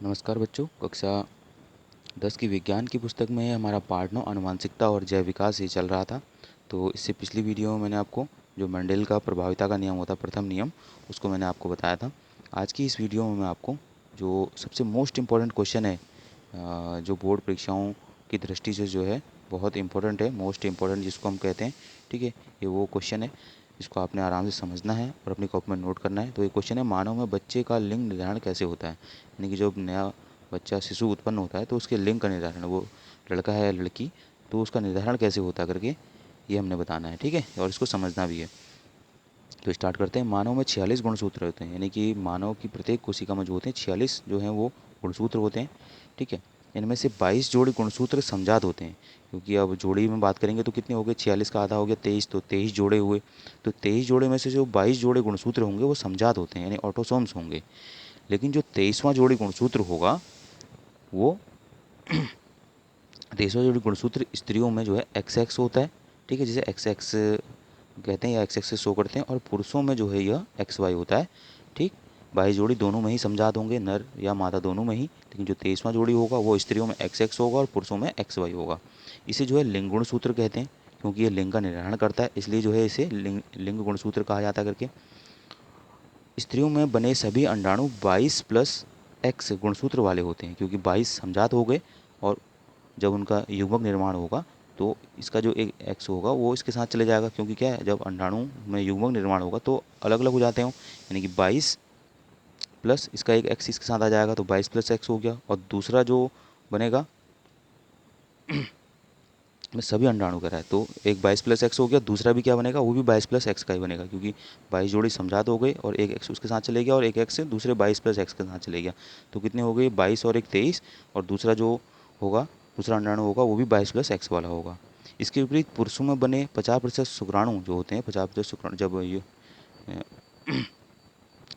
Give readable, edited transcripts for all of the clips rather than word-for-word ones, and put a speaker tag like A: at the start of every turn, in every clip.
A: नमस्कार बच्चों। कक्षा 10 की विज्ञान की पुस्तक में हमारा पार्ट 9 आनुवंशिकता और जैव विकास ये चल रहा था। तो इससे पिछली वीडियो में मैंने आपको जो मेंडल का प्रभाविता का नियम होता है, प्रथम नियम, उसको मैंने आपको बताया था। आज की इस वीडियो में मैं आपको जो सबसे मोस्ट इम्पॉर्टेंट क्वेश्चन है, जो बोर्ड परीक्षाओं की दृष्टि से जो है बहुत इम्पोर्टेंट है, मोस्ट इम्पॉर्टेंट जिसको हम कहते हैं, ठीक है, ये वो क्वेश्चन है जिसको आपने आराम से समझना है और अपनी कॉपी में नोट करना है। तो ये क्वेश्चन है, मानव में बच्चे का लिंग निर्धारण कैसे होता है। यानी कि जब नया बच्चा शिशु उत्पन्न होता है तो उसके लिंग का निर्धारण, वो लड़का है या लड़की, तो उसका निर्धारण कैसे होता है करके ये हमने बताना है, ठीक है, और इसको समझना भी है। तो स्टार्ट करते हैं। मानव में 46 गुणसूत्र होते हैं, यानी कि मानव की प्रत्येक कोशिका में जो होते हैं 46 जो हैं वो गुणसूत्र होते हैं, ठीक है। इनमें से 22 जोड़ी गुणसूत्र समजात होते हैं, क्योंकि अब जोड़ी में बात करेंगे तो कितने हो गए, 46 का आधा हो गया 23, तो 23 जोड़े हुए। तो 23 जोड़े में से जो 22 जोड़े गुणसूत्र होंगे वो समजात होते हैं, यानी ऑटोसोम्स होंगे। लेकिन जो 23वां जोड़ी गुणसूत्र होगा वो 23वां जोड़ी गुणसूत्र स्त्रियों में जो है एक्स एक्स होता है, ठीक है, जिसे एक्स एक्स कहते हैं या एक्स एक्स से शो करते हैं। और पुरुषों में जो है यह एक्स वाई होता है, ठीक। 22 जोड़ी दोनों में ही समजात होंगे, नर या मादा दोनों में ही, लेकिन जो 23वां जोड़ी होगा वो स्त्रियों में एक्स एक्स होगा और पुरुषों में एक्स वाई होगा। इसे जो है लिंग गुणसूत्र कहते हैं, क्योंकि ये लिंग का निर्धारण करता है, इसलिए जो है इसे लिंग गुणसूत्र कहा जाता है करके। स्त्रियों में बने सभी अंडाणु 22 प्लस एक्स गुणसूत्र वाले होते हैं, क्योंकि 22 समजात हो गए और जब उनका युग्मक निर्माण होगा तो इसका जो एक एक्स होगा वो इसके साथ चले जाएगा, क्योंकि क्या है, जब अंडाणु में युग्मक निर्माण होगा तो अलग अलग हो जाते हैं, यानी कि 22 प्लस इसका एक एक्स इसके साथ आ जाएगा, तो 22 प्लस एक्स हो गया। और दूसरा जो बनेगा में सभी अंडाणु का है, तो एक 22 प्लस एक्स हो गया, दूसरा भी क्या बनेगा, वो भी 22 प्लस एक्स का ही बनेगा, क्योंकि 22 जोड़ी समझात हो गई और एक एक्स उसके साथ चले गया और एक एक्स दूसरे 22 प्लस एक्स के साथ चले गया। तो कितने हो गए, 22 और एक 23, और दूसरा जो होगा, दूसरा अंडाणु होगा वो भी 22 प्लस एक्स वाला होगा। इसके विपरीत पुरुषों में बने 50% शुक्राणु जो होते हैं, 50% शुक्राणु, जब ये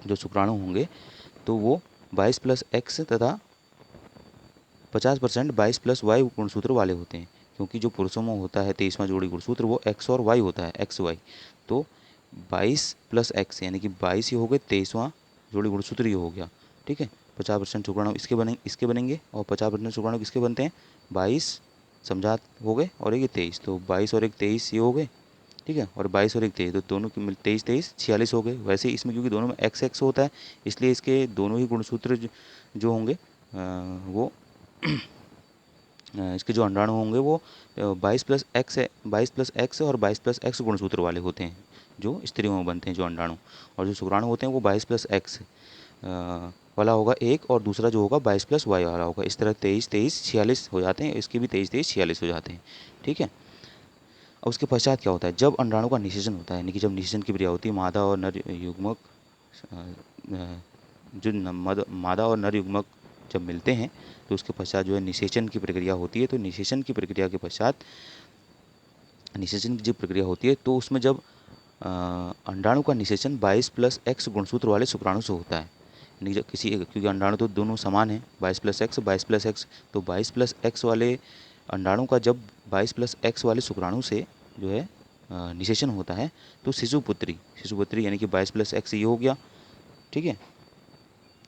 A: जो शुक्राणु होंगे तो वो 22 प्लस एक्स तथा 50% 22 प्लस वाई गुणसूत्र वाले होते हैं, क्योंकि जो पुरुषों में होता है 23वां जोड़ी गुणसूत्र वो एक्स और वाई होता है, एक्स वाई। तो 22 प्लस एक्स यानी कि 22 ही हो गए, 23वां जोड़ी गुणसूत्र ही हो गया, ठीक है। 50% शुक्राणु इसके बनेंगे और 50% शुक्राणु किसके बनते हैं, 22 समझात हो गए और एक 23, तो 22 और एक 23 ये हो गए, ठीक है। और 22 और एक 23, तो दोनों की मिल 23 23 46 हो गए। वैसे ही इसमें क्योंकि दोनों में एक्स एक्स होता है, इसलिए इसके दोनों ही गुणसूत्र जो होंगे वो इसके जो अंडाणु होंगे वो 22 प्लस एक्स है, 22 प्लस एक्स और 22 प्लस एक्स गुणसूत्र वाले होते हैं जो स्त्रियों में बनते हैं जो अंडाणु। और जो शुक्राणु होते हैं वो 22 प्लस एक्स वाला होगा एक, और दूसरा जो होगा 22 प्लस वाई वाला होगा। इस तरह 23 23 46 हो जाते हैं, इसके भी 23 23 46 हो जाते हैं, ठीक है। अब उसके पश्चात क्या होता है, जब अंडाणु का निषेचन होता है, यानी कि जब निषेचन की क्रिया होती है, मादा और नर युग्मक जो मादा और नर युग्मक जब मिलते हैं तो उसके पश्चात जो है निषेचन की प्रक्रिया होती है। तो निषेचन की प्रक्रिया के पश्चात, निषेचन की जब प्रक्रिया होती है तो उसमें जब अंडाणु का निषेचन 22 प्लस एक्स गुणसूत्र वाले शुक्राणु से होता है, यानी जब किसी एक, क्योंकि अंडाणु तो दोनों समान हैं, 22 प्लस एक्स 22 प्लस एक्स, तो 22 प्लस एक्स वाले अंडाणु का जब 22 प्लस एक्स वाले शुक्राणु से जो है निषेचन होता है तो शिशुपुत्री यानी कि 22 प्लस एक्स ये हो गया, ठीक है।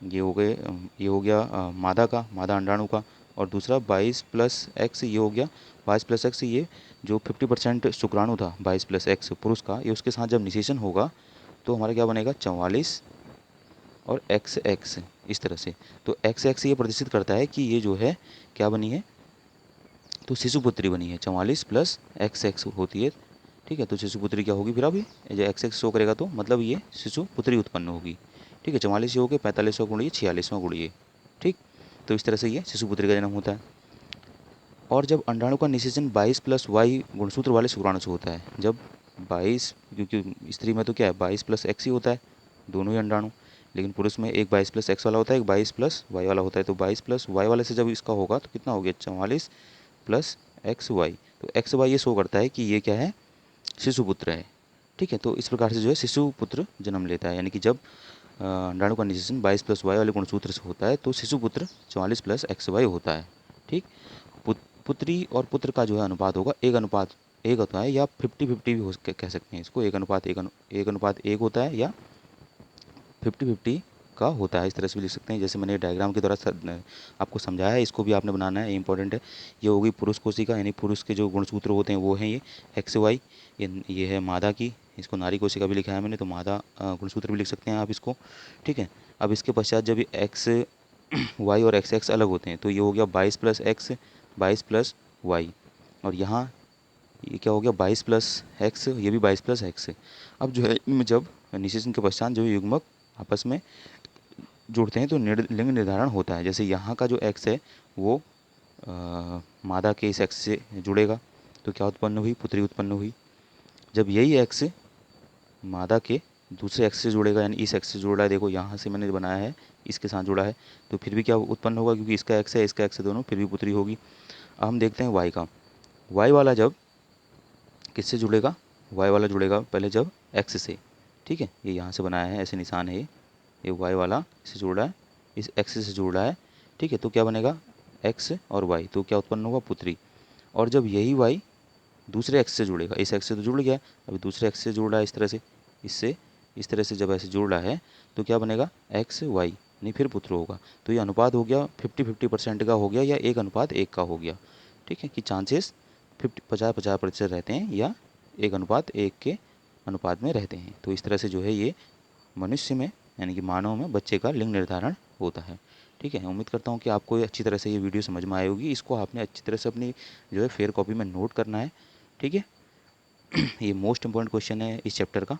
A: ये हो गया मादा अंडाणु का। और दूसरा 22 प्लस एक्स ये हो गया, 22 प्लस एक्स ये जो 50% शुक्राणु था 22 प्लस एक्स पुरुष का, ये उसके साथ जब निषेचन होगा तो हमारा क्या बनेगा, 44 और एक्स एक्स, इस तरह से। तो एक्स एक्स ये प्रदर्शित करता है कि ये जो है क्या बनी है, तो शिशुपुत्री बनी है, 44 प्लस एक्स एक्स होती है, ठीक है। तो शिशुपुत्री क्या होगी फिर, अभी जो एक्स एक्स शो करेगा तो मतलब ये शिशुपुत्री उत्पन्न होगी, ठीक है। 44 हो गए, 45वां गुणिए 46वां गुणिए, ठीक। तो इस तरह से ये शिशुपुत्री का जन्म होता है। और जब अंडाणु का निषेचन 22 प्लस वाई गुणसूत्र वाले शुक्राणु से होता है, जब 22, क्योंकि स्त्री में तो क्या है 22 प्लस एक्स ही होता है दोनों ही अंडाणु, लेकिन पुरुष में एक 22 प्लस एक्स वाला होता है, एक 22 प्लस वाई वाला होता है। तो 22 प्लस वाई वाले से जब इसका होगा तो कितना हो गया, 44 प्लस एक्स वाई। तो एक्स वाई ये शो करता है कि ये क्या है, शिशुपुत्र है, ठीक है। तो इस प्रकार से जो है शिशुपुत्र जन्म लेता है, यानी कि जब अंडाणु का निषेचन 22 प्लस वाई वाले गुणसूत्र से होता है तो शिशुपुत्र 44 प्लस एक्स वाई होता है, ठीक। पुत्री और पुत्र का जो है अनुपात होगा एक होता है, या 50-50 भी कह सकते हैं इसको, एक अनुपात एक होता है, या 50-50 का होता है। इस तरह से भी लिख सकते हैं, जैसे मैंने डायग्राम के द्वारा आपको समझाया है, इसको भी आपने बनाना है, इंपॉर्टेंट है। ये होगी पुरुष कोशिका, यानी पुरुष के जो गुणसूत्र होते हैं वो हैं ये एक्स वाई। ये है मादा की, इसको नारी कोशिका भी लिखा है मैंने, तो मादा गुणसूत्र भी लिख सकते हैं आप इसको, ठीक है। अब इसके पश्चात जब एक्स वाई और एक्स एक्स अलग होते हैं तो ये हो गया 22 प्लस एक्स, 22 प्लस वाई, और यहाँ ये क्या हो गया 22 प्लस एक्स, ये भी 22 प्लस एक्स। अब जो है इनमें जब निषेचन के पश्चात जो युग्मक आपस में जुड़ते हैं तो लिंग निर्धारण होता है। जैसे यहाँ का जो एक्स है वो मादा के इस एक्स से जुड़ेगा तो क्या उत्पन्न हुई, पुत्री उत्पन्न हुई। जब यही एक्स मादा के दूसरे एक्स से जुड़ेगा, यानी इस एक्स से जुड़ा है, देखो यहाँ से मैंने बनाया है इसके साथ जुड़ा है, तो फिर भी क्या उत्पन्न होगा, क्योंकि इसका एक्स है इसका एक्स है दोनों, फिर भी पुत्री होगी। अब हम देखते हैं वाई का। वाई वाला जब किससे जुड़ेगा, वाई वाला जुड़ेगा पहले जब एक्स से, ठीक है, ये यहाँ से बनाया है, ऐसे निशान है ये वाई वाला इससे जुड़ रहा है, इस एक्स से जुड़ रहा है, ठीक है। तो क्या बनेगा एक्स और वाई, तो क्या उत्पन्न होगा, पुत्री। और जब यही वाई दूसरे एक्स से जुड़ेगा, इस एक्स से तो जुड़ गया, अभी दूसरे एक्स से जुड़ रहा है इस तरह से, इससे इस तरह से जब ऐसे जुड़ रहा है तो क्या बनेगा एक्स वाई, नहीं फिर पुत्र होगा। तो ये अनुपात हो गया 50-50% का हो गया, या 1:1 का हो गया, ठीक है, कि चांसेस 50-50% रहते हैं या 1:1 के अनुपात में रहते हैं। तो इस तरह से जो है ये मनुष्य में यानी कि मानव में बच्चे का लिंग निर्धारण होता है, ठीक है। उम्मीद करता हूँ कि आपको अच्छी तरह से ये वीडियो समझ में आई होगी। इसको आपने अच्छी तरह से अपनी जो है फेयर कॉपी में नोट करना है, ठीक है। ये मोस्ट इंपॉर्टेंट क्वेश्चन है इस चैप्टर का।